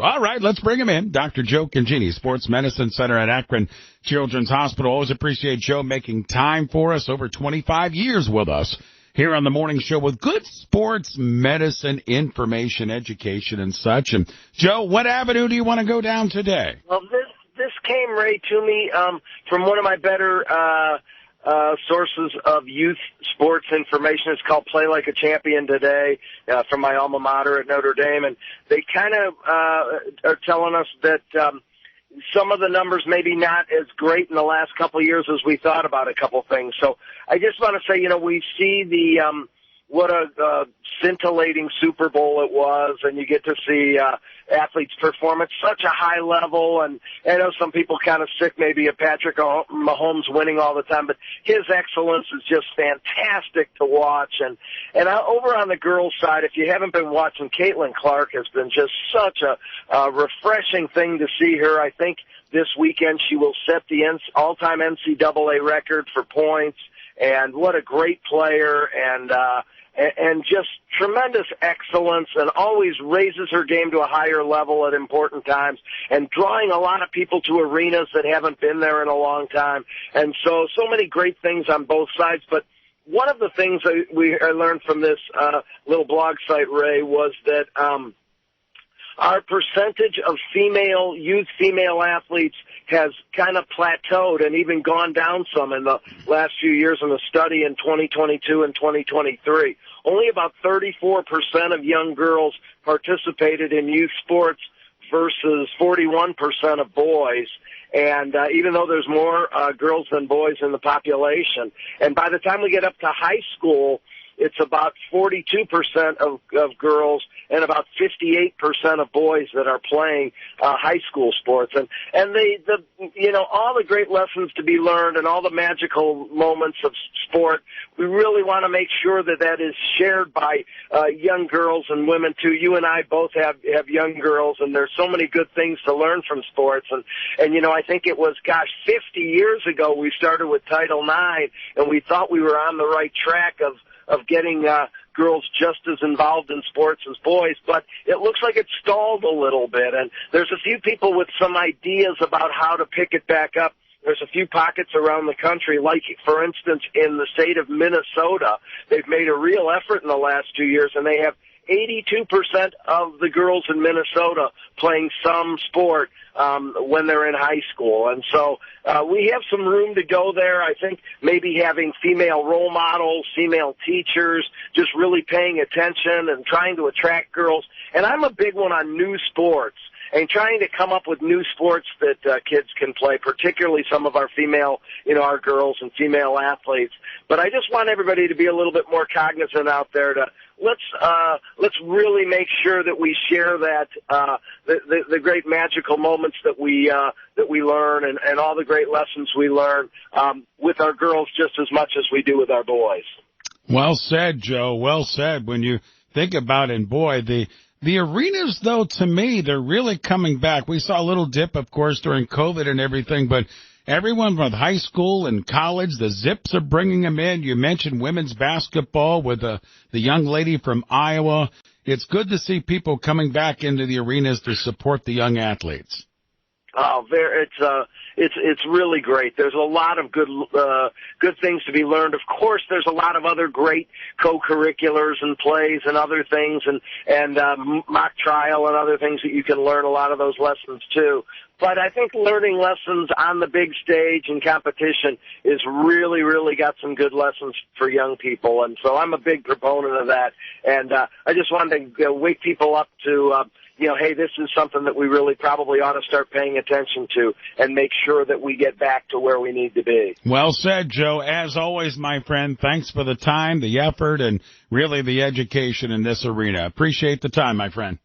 All right, let's bring him in. Dr. Joe Congini, Sports Medicine Center at Akron Children's Hospital. Always appreciate Joe making time for us. Over 25 years with us here on the morning show with good sports medicine information, education, and such. And Joe, what avenue do you want to go down today? Well, this came, Ray, to me from one of my better sources of youth sports information. It's called Play Like a Champion Today from my alma mater at Notre Dame. And they kind of are telling us that some of the numbers maybe not as great in the last couple of years as we thought about a couple things. So I just want to say, we see the what a scintillating Super Bowl it was, and you get to see athletes perform at such a high level. And I know some people kind of sick maybe of Patrick Mahomes winning all the time, but his excellence is just fantastic to watch. And over on the girls' side, if you haven't been watching, Caitlin Clark has been just such a refreshing thing to see her. I think this weekend she will set the all-time NCAA record for points. And what a great player, and just tremendous excellence, and always raises her game to a higher level at important times, and drawing a lot of people to arenas that haven't been there in a long time. And so many great things on both sides. But one of the things I learned from this little blog site, Ray, was that our percentage of youth female athletes has kind of plateaued and even gone down some in the last few years in the study in 2022 and 2023. Only about 34% of young girls participated in youth sports versus 41% of boys. And even though there's more girls than boys in the population, and by the time we get up to high school, it's about 42% of girls and about 58% of boys that are playing high school sports. And all the great lessons to be learned and all the magical moments of sport, we really want to make sure that is shared by young girls and women too. You and I both have young girls, and there's so many good things to learn from sports. And I think it was 50 years ago we started with Title IX, and we thought we were on the right track of getting girls just as involved in sports as boys, but it looks like it's stalled a little bit. And there's a few people with some ideas about how to pick it back up. There's a few pockets around the country, like, for instance, in the state of Minnesota. They've made a real effort in the last 2 years, and they have 82% of the girls in Minnesota playing some sport when they're in high school. And so we have some room to go there. I think maybe having female role models, female teachers, just really paying attention and trying to attract girls. And I'm a big one on new sports and trying to come up with new sports that kids can play, particularly some of our female, our girls and female athletes. But I just want everybody to be a little bit more cognizant out there to let's really make sure that we share that the great magical moments that we learn and all the great lessons we learn with our girls just as much as we do with our boys. Well said, Joe. Well said. When you think about it, boy, the arenas, though, to me, they're really coming back. We saw a little dip, of course, during COVID and everything, but everyone from high school and college, the Zips are bringing them in. You mentioned women's basketball with the young lady from Iowa. It's good to see people coming back into the arenas to support the young athletes. Oh, it's really great. There's a lot of good things to be learned. Of course, there's a lot of other great co-curriculars and plays and other things and mock trial and other things that you can learn a lot of those lessons too. But I think learning lessons on the big stage and competition is really, really got some good lessons for young people. And so I'm a big proponent of that. And I just wanted to wake people up to, hey, this is something that we really probably ought to start paying attention to and make sure that we get back to where we need to be. Well said, Joe. As always, my friend, thanks for the time, the effort, and really the education in this arena. Appreciate the time, my friend.